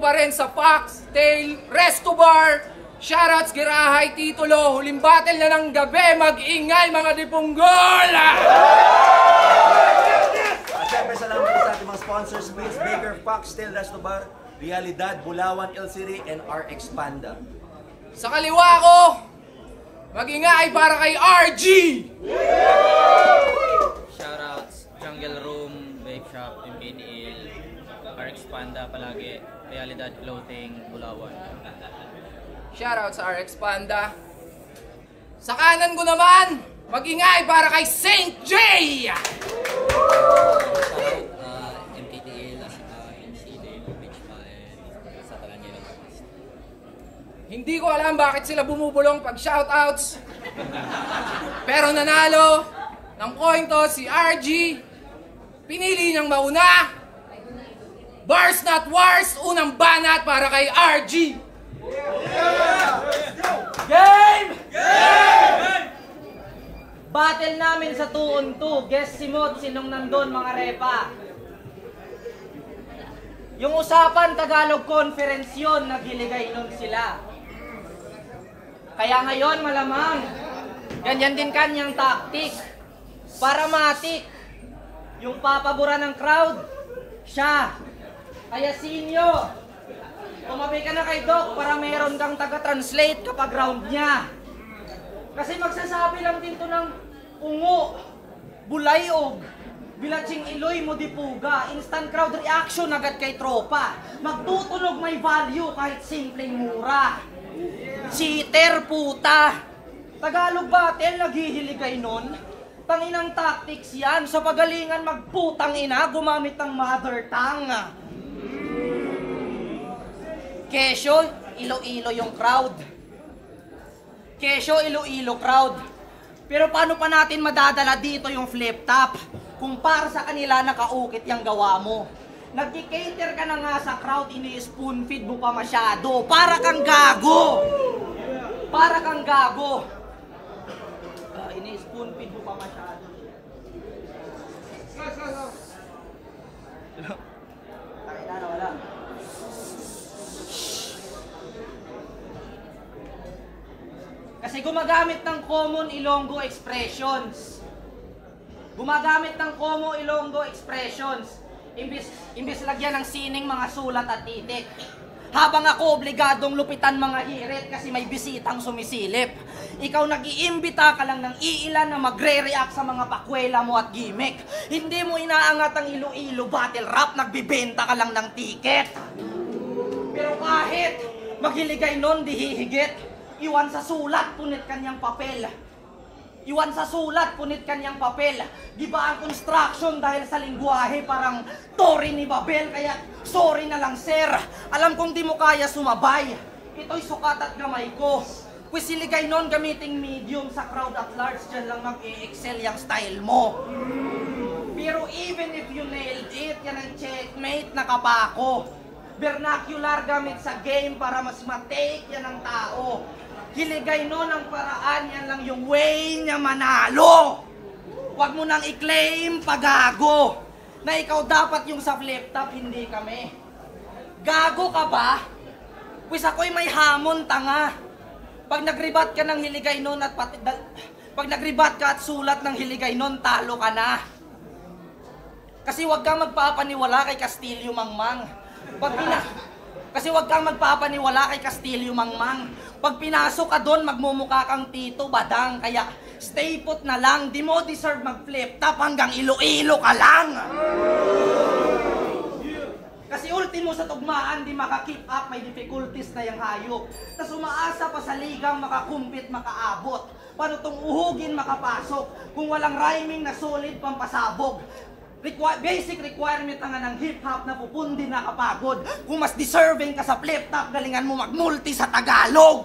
pa rin sa Foxtail Resto Bar. Shoutouts Girahay, Titulo, huling battle na ng gabi, mag-ingay mga dipunggol! Siyempre salamat sa ating mga sponsors, Prince Baker, Foxtail Resto Bar, Realidad, Bulawan, El City, and RX Panda. Sa kaliwa ko, mag-ingay para kay RG! Shoutouts, Jungle Room, Vape Shop, MKDL, RX Panda palagi, Realidad Clothing, Bulawan. Shoutout sa RX Panda. Sa kanan ko naman, mag-ingay para kay Saint J! MKTL, NCD, Beach sa Talangelo. Hindi ko alam bakit sila bumubulong pag shoutouts. Pero nanalo ng coin to si RG. Pinili niyang mauna. Bars not wars, unang banat para kay RG. Game! Game! Battle namin sa 2-on-2. Guess si Mod, sinong nandun mga repa? Yung usapan, Tagalog Conference yun, nagiligay nun sila. Kaya ngayon, malamang, ganyan din kanyang tactic. Para matik, yung papabura ng crowd, siya. Kaya sinyo, tumabi ka na kay Doc para meron kang taga-translate kapag round niya. Kasi magsasabi lang din to ng ungo, bulayog, bilatsing iloy mo dipuga, instant crowd reaction agad kay tropa. Magtutunog may value kahit simpleng mura. Cheater puta. Tagalog battle, naghihiligay nun. Tanginang tactics yan, sa pagalingan magputang ina, gumamit ng mother tongue. Kesyo, Iloilo yung crowd. Kesyo, Iloilo crowd. Pero paano pa natin madadala dito yung flip top? Kung para sa kanila nakaukit yung gawa mo. Nagki-cater ka na nga sa crowd, ini-spoon feed mo pa masyado. Para kang gago! Para kang gago! Ini-spoon feed mo pa masyado. Takita na wala. Kasi gumagamit ng common Ilonggo expressions. Gumagamit ng common Ilonggo expressions. Imbis lagyan ng sining mga sulat at titik. Habang ako obligadong lupitan mga hirit kasi may bisitang sumisilip. Ikaw nag-iimbita ka lang ng iilan na magre-react sa mga pakwela mo at gimmick. Hindi mo inaangat ang Iloilo battle rap, nagbibenta ka lang ng ticket. Pero kahit maghiligay nun, di hihigit. Iwan sa sulat, punit kanyang papel. Iwan sa sulat, punit kanyang papel. Di ba ang construction dahil sa lingwahe parang Tori ni Babel, kaya sorry na lang sir. Alam kong di mo kaya sumabay. Ito'y sukat at gamay ko. Kwisiligay nun gamiting medium sa crowd at large, dyan lang mag-i-excel yung style mo. Pero even if you nailed it, yan ang checkmate na kapako. Vernacular gamit sa game para mas matake yan ang tao. Hiligay nun ang paraan, yan lang yung way niya manalo. Huwag mo nang i-claim pagago na ikaw dapat yung sa flip top, hindi kami. Gago ka ba? Pwes ako'y may hamon, tanga. Pag nagribat ka ng hiligay nun at pag nagribat ka at sulat ng hiligay nun, talo ka na. Kasi huwag kang magpapaniwala kay Castillo Mangmang. Kasi huwag kang magpapaniwala kay Castillo Mangmang. Pag pinasok ka doon, magmumukha kang Tito Badang. Kaya stay put na lang. Di mo deserve mag-flip top hanggang Iloilo ka lang. Kasi ultimo sa tugmaan, di maka-keep up, may difficulties na yung hayop. Tas umaasa pa sa ligang makakumpit, makaabot. Paano tong uhugin makapasok kung walang rhyming na solid pampasabog? Basic requirement nga ng hip-hop na pupundi nakapagod. Kung mas deserving ka sa flip-top, galingan mo mag-multi sa Tagalog.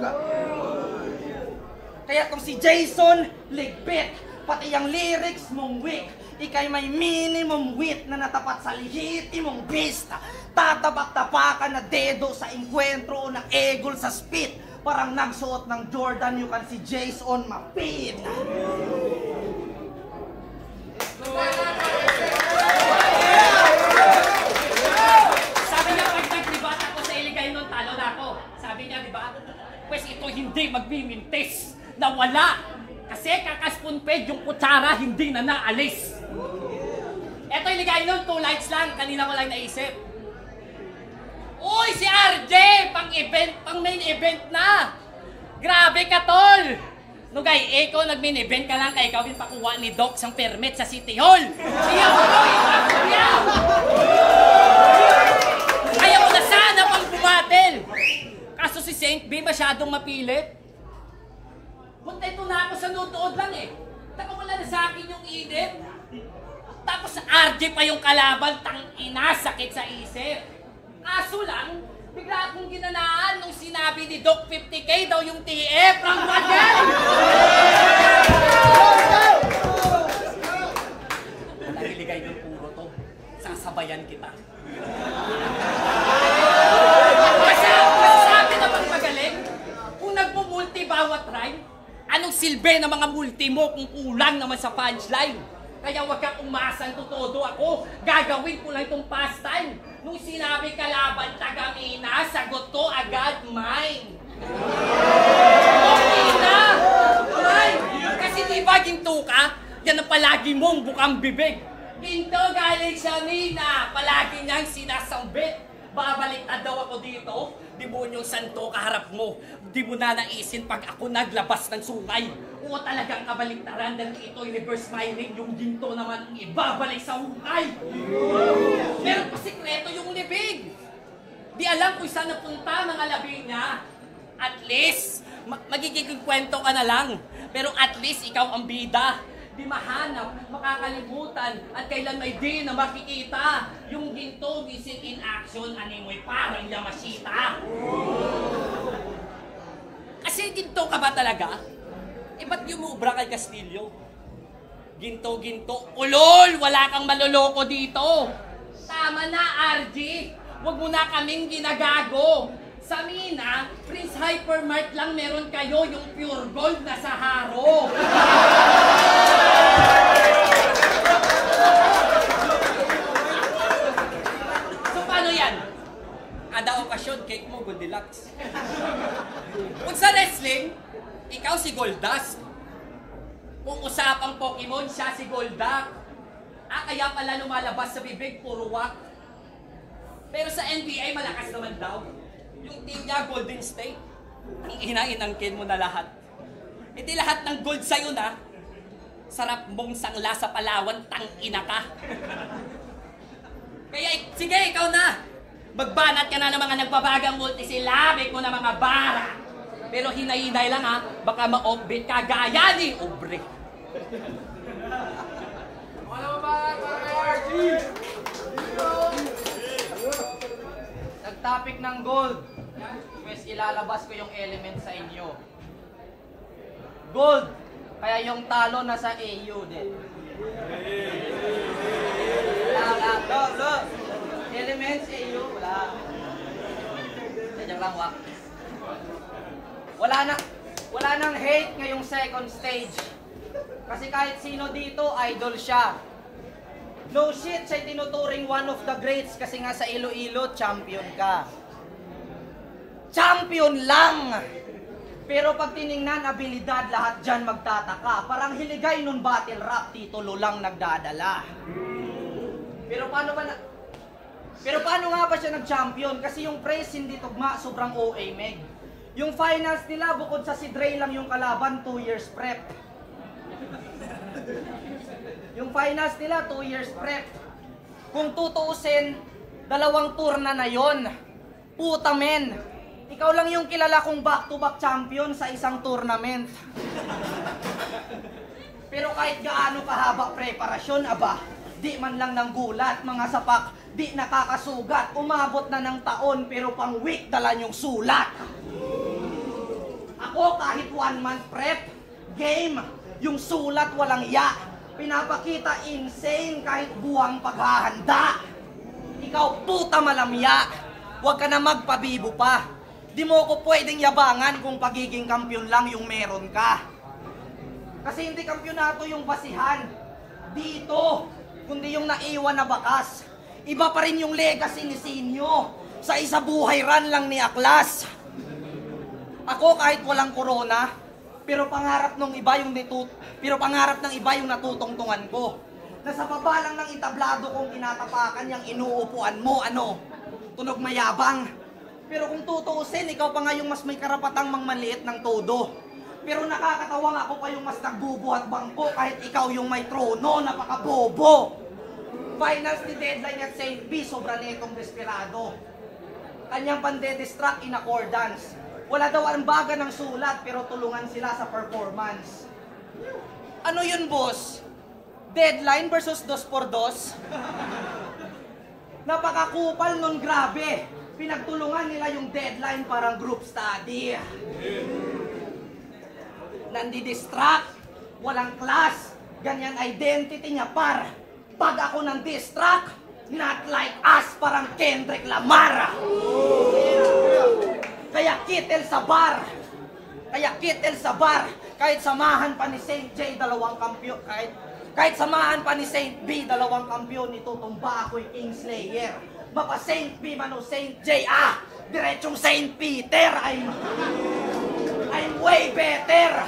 Kaya tong si Jason, ligpit. Pati yung lyrics mong weak. Ika'y may minimum wit na natapat sa lihiti mong beast. Tatabak-tapakan na dedo sa enkwentro o ng egol sa spit. Parang nagsuot ng Jordan, you can see Jason mapit. Sabi niya, pag nagribat ako sa Pues ito hindi magmimintis na wala. Kasi kakaspunped yung kutsara, hindi na naalis. Ito iligay nun, 2 lights lang. Kanina ko lang naisip. Uy, si RJ! Pang main event na! Grabe ka, tol! Nugay, ikaw nag-main event ka lang kaya ikaw yung pakuha ni Doc sang permit sa City Hall. Ayaw ko, ayaw! Ayaw ko na sana pang bumatel. Kaso si Saint B masyadong mapilit. Kontento na ako sa nunood lang eh. Wala na sa akin yung init. Tapos RJ pa yung kalaban, tang-ina, sakit sa isip. Kaso lang, bigla akong ginanaan nung sinabi ni Doc 50K daw yung TF. Frank Bagel! Wala niligay ng puro to. Sasabayan kita. Masasabi naman magaling, kung nagmumulti bawat rhyme, anong silbi ng mga multi mo kung kulang naman sa punchline? Kaya wag kang umasang tutodo ako. Gagawin ko lang itong pastime. Nung sinabi kalaban tagamina, sagot ko agad mine. Okay na! Mine! Kasi diba ginto ka? Yan ang palagi mong bukang bibig. Ginto galing sa mina, palagi niyang sinasambit. Babalik na daw ako dito, demonyong santo kaharap mo. Di mo na naisin pag ako naglabas ng sungay. O talagang kabaliktaran dahil ito'y reverse smiling, yung ginto naman ang ibabalik sa hukay. Meron pa sikreto yung libig. Di alam kung saan napunta mga labi niya. At least, magiging kwento ka na lang. Pero at least ikaw ang bida. Di mahanap, makakalimutan, at kailan may di na makikita. Yung ginto, missing in action, animoy parang Yamashita. Kasi ginto ka ba talaga? Eh ba't yumubra kay Castillo? Ginto-ginto, ulol! Wala kang maloloko dito! Tama na, RG! Huwag mo na kaming ginagago! Sa Mina, Prince Hypermart lang meron kayo yung pure gold na sa haro! So paano yan? Kada okasyon, cake mo, Goldilocks. Kung sa wrestling, ikaw si Goldust. Kung usapang Pokemon, siya si Golduck. Kaya pala lumalabas sa bibig, puro wak. Pero sa NBA, malakas naman daw. Yung team niya, Golden State. Ang inainangkin mo na lahat. E di lahat ng gold sa'yo na. Sarap mong sangla sa Palawan, tang-ina ka. Kaya, sige, ikaw na. Magbanat ka na ng mga nagbabagang multisilabic mo na mga bara. Pero hinay-hinay lang ha, baka ma-offbeat ka gaya ni Obre. Wala mo ba, RG? Nag-topic ng gold. Pues ilalabas ko yung element sa inyo. Gold. Kaya yung talo nasa AU din. Look. Elements AU. Diyan lang, wak. Wala nang hate ngayong second stage. Kasi kahit sino dito, idol siya. No shit, siya'y tinuturing one of the greats kasi nga sa Iloilo, champion ka. Champion lang! Pero pag tiningnan, abilidad, lahat dyan magtataka. Parang hiligay nun battle rap, titulo lang nagdadala. Pero paano nga ba siya nag-champion? Kasi yung praise hindi tugma, sobrang OA meg. Yung finals nila, bukod sa si Dre lang yung kalaban, 2 years prep. Yung finals nila, 2 years prep. Kung tutuusin, 2 tour na yon. Puta men, ikaw lang yung kilala kong back-to-back champion sa isang tournament. Pero kahit gaano kahaba preparasyon, aba, di man lang ng gulat, mga sapak, di nakakasugat. Umabot na ng taon, pero pang week dala yung sulat. Ako kahit 1 month prep, game, yung sulat walang ya. Pinapakita insane kahit buwang paghahanda. Ikaw puta malamya, huwag ka na magpabibo pa. Di mo ko pwedeng yabangan kung pagiging kampiyon lang yung meron ka. Kasi hindi kampyonato yung basihan dito, kundi yung naiwan na bakas. Iba pa rin yung legacy ni Sinyo sa isa buhay run lang ni Aklas. Ako kahit walang corona, pero pangarap ng iba yung natutungtungan ko. Nasa baba lang ng entablado kong kinatapakan yung inuupuan mo, ano? Tunog mayabang. Pero kung tutuusin, ikaw pa nga yung mas may karapatang mangmaliit ng todo. Pero nakakatawang ako pa yung mas nagbubuhat bangko kahit ikaw yung may trono, napakabobo. Finals ni Deadline at St. B, sobra netong desperado. Kanyang pande-distract in accordance. Wala daw ang baga ng sulat pero tulungan sila sa performance. Ano yun, boss? Deadline versus 2x2? Napakakupal nun, grabe. Pinagtulungan nila yung deadline parang group study. Nandidistract, walang class, ganyan identity niya par. Pag ako nang distract, not like us, parang Kendrick Lamar. Kaya kitel sa bar. Kahit samahan pa ni St. J, dalawang kampyon. Kahit samahan pa ni St. B, dalawang kampyon, itutumba ako'y Kingslayer. Mapa St. B man o St. J, diretsong St. Peter, I'm way better.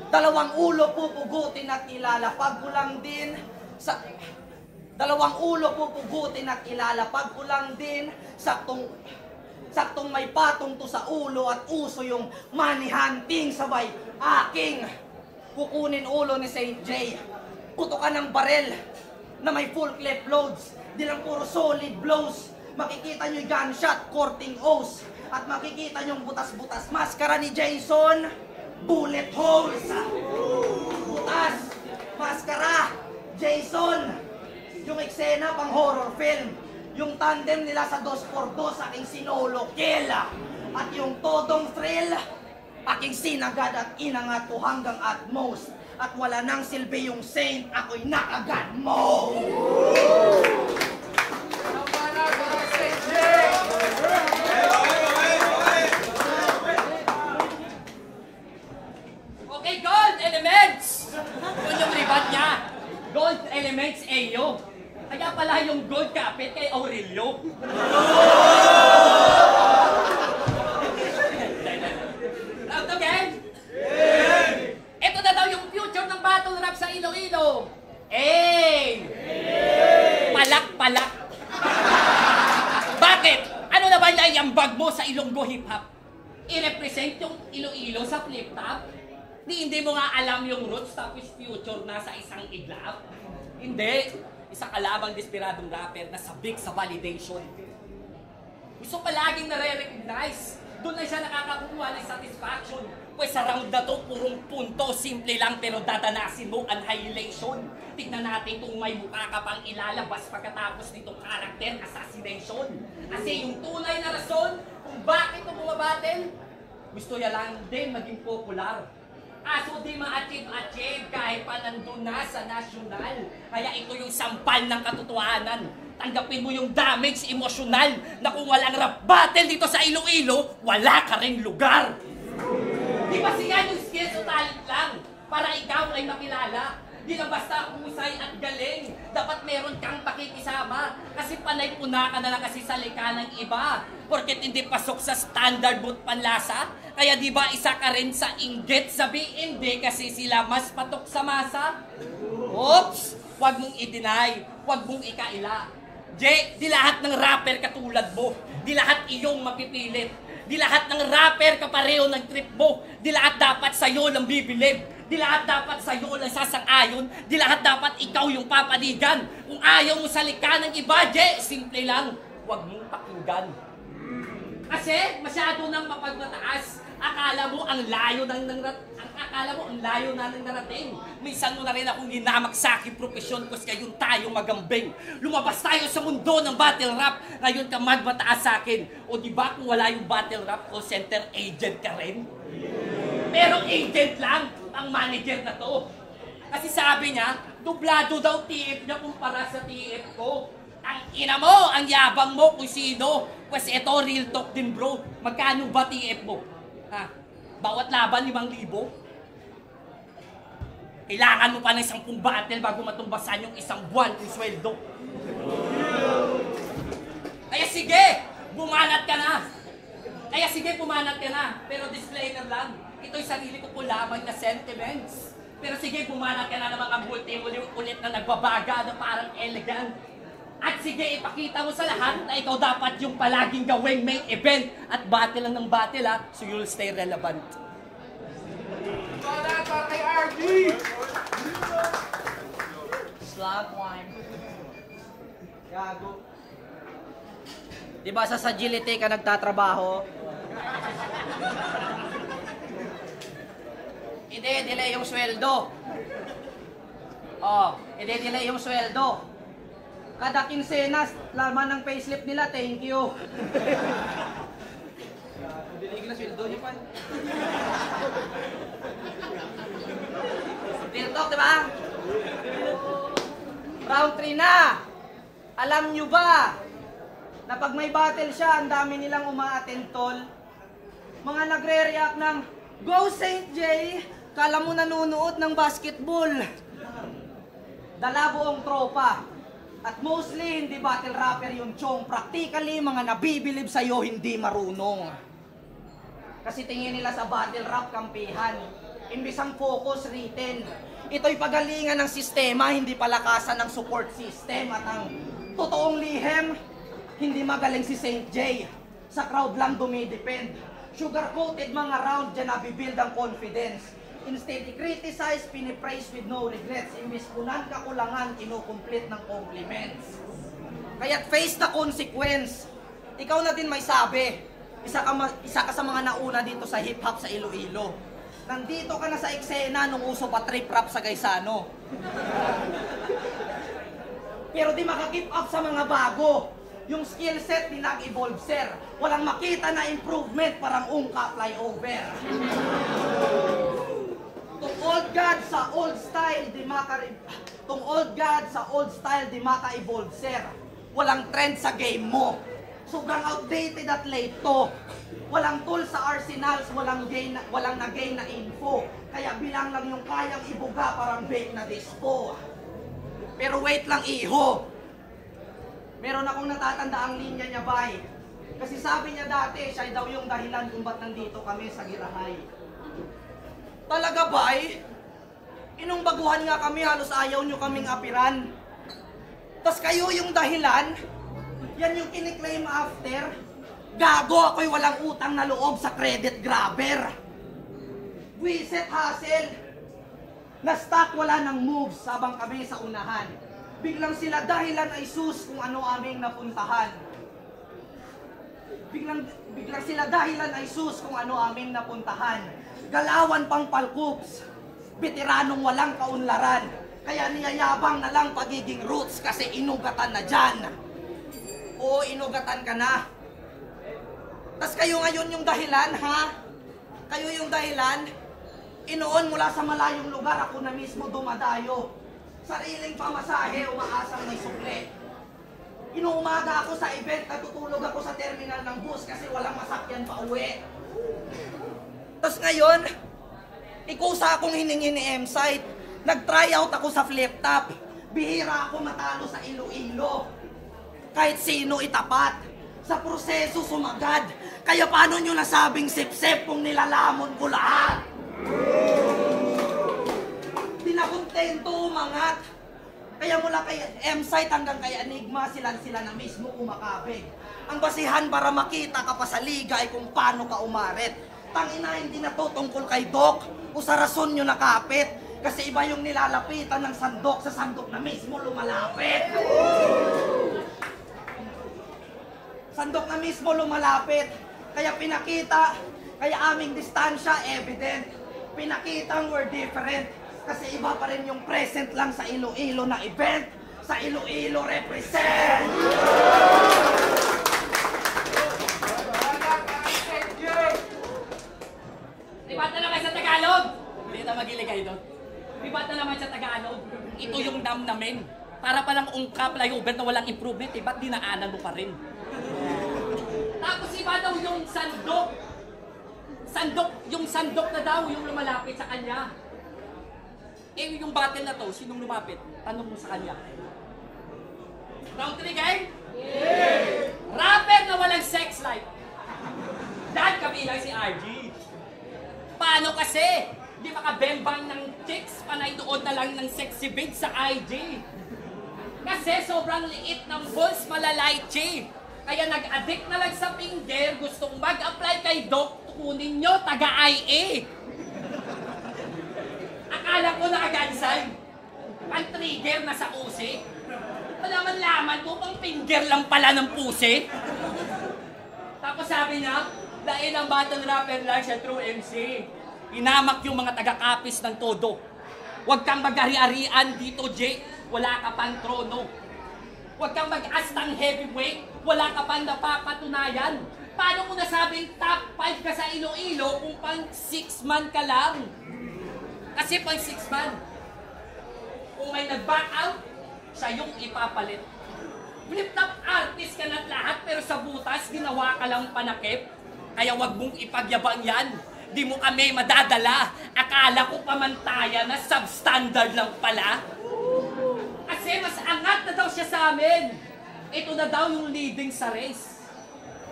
Dalawang ulo pupugutin at ilalapag ko lang din sa... Dalawang ulo pupugutin at ilalapag ko lang din saktong may patong to sa ulo at uso yung money hunting sabay aking kukunin ulo ni St. J. Putukan ng barel na may full clip loads, di lang puro solid blows. Makikita nyo yung gunshot, courting O's, at makikita nyo yung butas-butas maskara ni Jason, bullet holes. Butas, maskara, Jason, yung eksena pang horror film. Yung tandem nila sa 2x2 aking sinolo kill. At yung todong thrill, aking sinagad at inangat ko hanggang at most. At wala nang silbi yung saint, ako'y nakagad mo. Okay, gold elements! Kung yung ribat niya, gold elements AO. Kaya pala yung gold kapit kay Aurelio. Round again? Ito na daw yung future ng battle rap sa Iloilo. Palak-palak. Bakit? Ano na ba naiambag mo sa Ilonggo Hip Hop? I-represent yung Iloilo sa flip top? Hindi mo nga alam yung roots tapos future na sa isang iglap? Hindi. Isa ka lamang desperadong rapper na sabik sa validation. Gusto palaging nare-recognize. Doon na siya nakakakuha ng satisfaction. Pues sa round na to, purong punto, simple lang pero dadanasin mo annihilation. Tignan natin kung may mukha ka pang ilalabas pagkatapos nitong character assassination. Kasi yung tunay na rason kung bakit ito bumabattle, gusto niya lang din maging popular. Aso di ma-achieve kahit pa nandun na sa nasyonal. Kaya ito yung sampal ng katotohanan. Tanggapin mo yung damage emosyonal na kung walang rap battle dito sa Iloilo, wala ka ring lugar. Di ba siya yung skills o talent lang para ikaw ay makilala? Di lang basta husay at galing. Dapat meron kang pakikisama. Kasi panay puna ka na lang kasi sa lika ng iba. Porket hindi pasok sa standard boot panlasa. Kaya di ba isa ka rin sa inggit? Sabihin di kasi sila mas patok sa masa. Oops! Huwag mong i-deny. Huwag mong ikaila. Di lahat ng rapper katulad mo. Di lahat iyong mapipilit. Di lahat ng rapper kapareho ng trip mo. Di lahat dapat sa'yo lang bibilib. Di lahat dapat sa'yo lang sasang-ayon. Di lahat dapat ikaw yung papanigan. Kung ayaw mo sa lika ng iba, simple lang, huwag mong pakinggan. Kasi masyado nang mapagmataas. Akala mo ang layo na ng narating. Minsan mo na rin akong ginamak sa aking profesyon kasi ngayon tayo magambing. Lumabas tayo sa mundo ng battle rap. Ngayon ka magmataas sa akin. O di ba kung wala yung battle rap, call center agent ka rin? Pero agent lang ang manager na to. Kasi sabi niya, dublado daw TF niya kumpara sa TF ko. Ang ina mo, ang yabang mo kung sino. Kasi ito, real talk din bro. Magkano ba TF mo? Ha? Bawat laban, 5,000? Kailangan mo pa ng 10 battle bago matumbasan yung isang buwan yung sweldo. Kaya sige, bumanat ka na. Kaya sige, pumanat ka na. Pero disclaimer lang, ito'y sarili ko po lamang na sentiments. Pero sige, pumanat ka na ng mga multi-ulit na nagbabaga na parang elegant. At sige, ipakita mo sa lahat na ikaw dapat yung palaging gawing main event. At battle lang ng battle ha, so you'll stay relevant. Ito na para kay RG! Slap wine. Gago. Di ba sa Sagility ka nagtatrabaho? I-delay yung sweldo. Oh, i-delay yung sweldo. Kada kinsenas, laman ng payslip nila, thank you. Dinig na sweldo niyo pa. Real talk, di ba? Round 3 na. Alam nyo ba na pag may battle siya, ang dami nilang uma-attend, tol? Mga nagre-react ng, "Go St. J!" Kala mo nanonood ng basketball. Dala buong tropa. At mostly, hindi battle rapper yung chong. Practically, mga nabibilib sa'yo, hindi marunong. Kasi tingin nila sa battle rap kampihan. Imbis ang focus written. Ito'y pagalingan ng sistema, hindi palakasan ng support system. At ang totoong lihem, hindi magaling si St. J. Sa crowd lang dumidepend. Sugar-coated mga round, dyan nabibuild ang confidence. Instead, i-criticize, pinipraise with no regrets. Imbis punan kakulangan, kinukomplete ng compliments. Kaya't face the consequence. Ikaw na din may sabi. Isa ka sa mga nauna dito sa hip-hop sa Iloilo. Nandito ka na sa eksena nung uso pa trip rap sa Gaisano. Pero di maka-keep up sa mga bago. Yung skill set di nag-evolve, sir. Walang makita na improvement, parang ungka flyover. Tung old god sa old style di maka-evolve, sir. Walang trend sa game mo. Sobrang outdated at late to. Walang tool sa arsenals, walang na-gain na info. Kaya bilang lang yung kayang ibuga, parang bake na dispo. Pero wait lang, iho. Meron akong natatanda ang linya niya, bay. Kasi sabi niya dati, siya daw yung dahilan kung ba't nandito kami sa Girahay. Talaga, bay? Inong baguhan nga kami, halos ayaw nyo kaming apiran. Tas kayo yung dahilan? Yan yung kiniklaim after? Gago, ako'y walang utang na loob sa credit grabber. Wiset hassle. Na-stock, wala ng moves sabang kami sa unahan. Biglang sila dahilan ay sus kung ano aming napuntahan. Biglang sila dahilan ay sus kung ano aming napuntahan. Galawan pang palkups. Veteranong walang kaunlaran. Kaya niyayabang na lang pagiging roots kasi inugatan na dyan. Oo, inugatan ka na. Tas kayo ngayon yung dahilan, ha? Kayo yung dahilan? Inoon mula sa malayong lugar, ako na mismo dumadayo. Sariling pamasahe, umaasang may sukle. Inuumaga ako sa event, natutulog ako sa terminal ng bus kasi walang masakyan pa uwi. Tas ngayon, ikusa akong hiningi ni M-Site. Nag-tryout ako sa flip top. Bihira ako matalo sa Iloilo. Kahit sino itapat. Sa proseso sumagad. Kaya paano nyo nasabing sip-sip kung nilalamon ko lahat? Di na kontento umangat. Kaya mula kay M-Site hanggang kay Enigma, sila na mismo kumakabig. Ang basihan para makita ka pa sa liga ay kung paano ka umarit. Tangina, hindi na to tungkol kay Doc o sa rason nyo nakapit. Kasi iba yung nilalapitan ng sandok sa sandok na mismo lumalapit. Sandok na mismo lumalapit. Kaya pinakita, kaya aming distansya evident. Pinakitang we're different. Kasi iba pa rin yung present lang sa Iloilo na event. Sa Iloilo represent! Lipat na naman sa Tagalog! Hindi na magiligay doon. Lipat na naman sa Tagalog. Ito yung damnamin. Para palang ungkap flyover na walang improvement, ba't dinaanan mo pa rin? Tapos iba daw yung sandok. Yung sandok na daw yung lumalapit sa kanya. Eh, yung battle na to, sinong lumapit? Tanong mo sa kanya. Round 3 game? Yeah! Rapper na walang sex life. Dad, kabilang si RG. Paano kasi? Di makabembang ng chicks, panay doon na lang ng sexy big sa IG. Kasi sobrang liit ng balls, malalaichi. Kaya nag-addict na lang sa finger, gustong mag-apply kay Doc, kunin nyo, taga-IA. Akala ko nakagansay. Pan-trigger na sa usi. Malaman-laman ko, pang finger lang pala ng pusi. Tapos sabi niya, dahil ang battle rapper lang siya true MC. Inamak yung mga taga-kapis ng todo. Huwag kang mag-ari-arian dito, Jake. Wala ka pang trono. Huwag kang mag-astang heavyweight. Wala ka pang napapatunayan. Paano ko nasabing top 5 ka sa Iloilo kung pang 6 man ka lang? Kasi pang 6 man. Kung may nag-back out, siya yung ipapalit. Flip-top artist ka na lahat pero sa butas, ginawa ka lang panakip. Kaya wag mong ipagyabang yan. Di mo kami madadala. Akala ko pamantayan na substandard lang pala. Kasi mas angat na daw siya sa amin. Ito na daw yung leading sa race.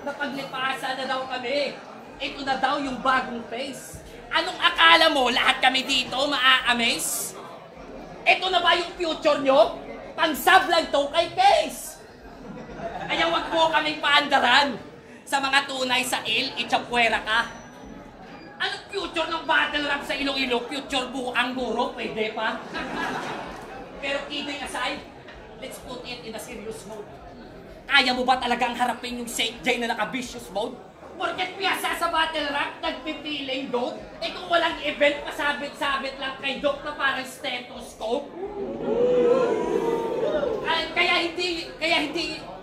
Napaglipasan na daw kami. Ito na daw yung bagong face. Anong akala mo lahat kami dito maa-amaze? Ito na ba yung future nyo? Pansab lang to kay Case. Kaya wag mo kaming paandaran. Sa mga tunay sa itsapuera ka. Anong future ng battle rap sa Iloilo? Future buang guro, pwede pa? Pero kidding aside, let's put it in a serious mode. Kaya mo ba talagang harapin yung St. J na naka-vicious mode? Porket piyasa sa battle rap, nagpipiling dope? Eh kung walang event, pasabit-sabit lang kay Doc na parang stethoscope?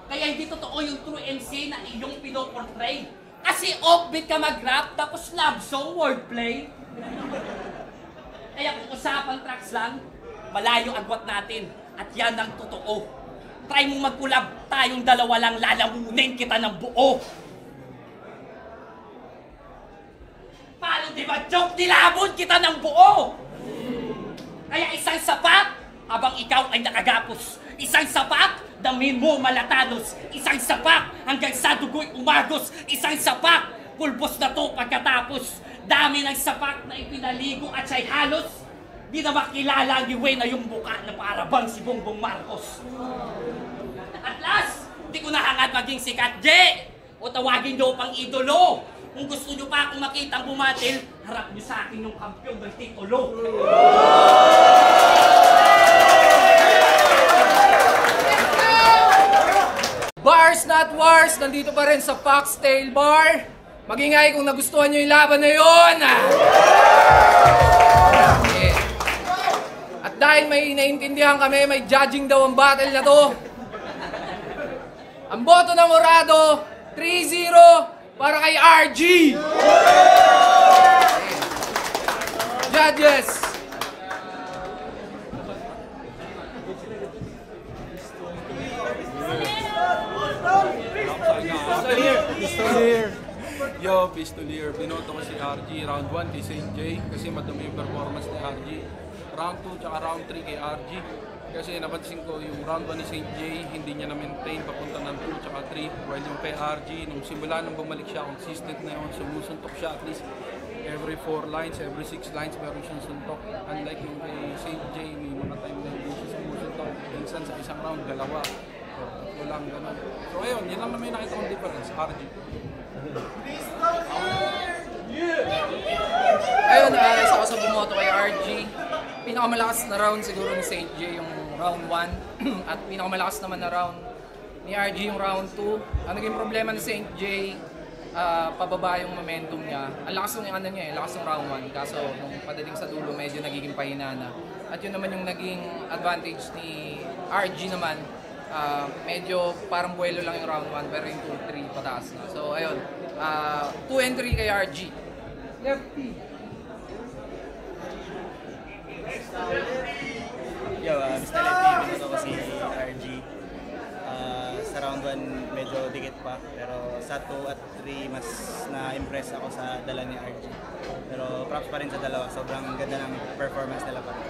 Kaya hindi totoo yung true MC na iyong pinoportray. Kasi offbeat ka mag-rap, tapos love song, wordplay. Kaya kung usapang tracks lang, malayo agwat natin. At yan ang totoo. Try mong magkulab, tayong dalawa lang lalamunin kita ng buo. Paano di ba joke, nilabon kita ng buo? Kaya isang sapat, habang ikaw ay nakagapos. Isang sapak, damin mo malatanos. Isang sapak, hanggang sa dugo'y umagos. Isang sapak, pulbos na to pagkatapos. Dami ng sapak na ipinaligo at siya'y halos. Di na makilala ang iwe na yung buka na parabang si Bongbong Marcos. At last, di ko nahangad maging sikat, J! O tawagin nyo pang idolo. Kung gusto nyo pa akong makitang bumatil, harap nyo sa akin yung kampyon ng titulo. Bars not wars, nandito pa rin sa Foxtail Bar. Magingay kung nagustuhan nyo yung laban na yun. Okay. At dahil may naintindihan kami, may judging daw ang battle na to. Ang boto ng Morado, 3-0 para kay RG. Okay. Judges. Pistolier! Yo, Pistolier. Binoto ko si RG. Round 1 kay St. J kasi madumi yung performance ni RG. Round 2 tsaka round 3 kay RG. Kasi napansin ko yung round 1 ni St. J, hindi niya na-maintain papunta ng 2 tsaka 3. While yung kay RG, nung simula nung bumalik siya, consistent na yun. Sumusuntok siya at least every 4 lines, every 6 lines meron siyang suntok. Unlike yung kay St. J, may mga time na hindi siya sumusuntok. Minsan sa isang round, dalawa. Walang ganun. So ayun, yun lang naman yung nakita kong difference, RG. Ayun, isa ako sa bumoto kay RG. Pinakamalakas na round siguro ni St. J yung round 1. At pinakamalakas naman na round ni RG yung round 2. Ang naging problema ni St. J, pababa yung momentum niya. Ang lakas ng ano niya, lakas ng round 1. Kaso nung padating sa dulo, medyo nagiging pahina na. At yun naman yung naging advantage ni RG naman. Medyo parang buwelo lang yung round 1 pero yung 2-3 pataas na. So ayun, 2 and 3 kay RG. Lefty. Yo, Mr. Lefty, binoto ko si RG. Sa round 1 medyo dikit pa, pero sa 2 at 3 mas na-impress ako sa dala ni RG. Pero props pa rin sa dalawa, sobrang ganda ng performance nila pa rin.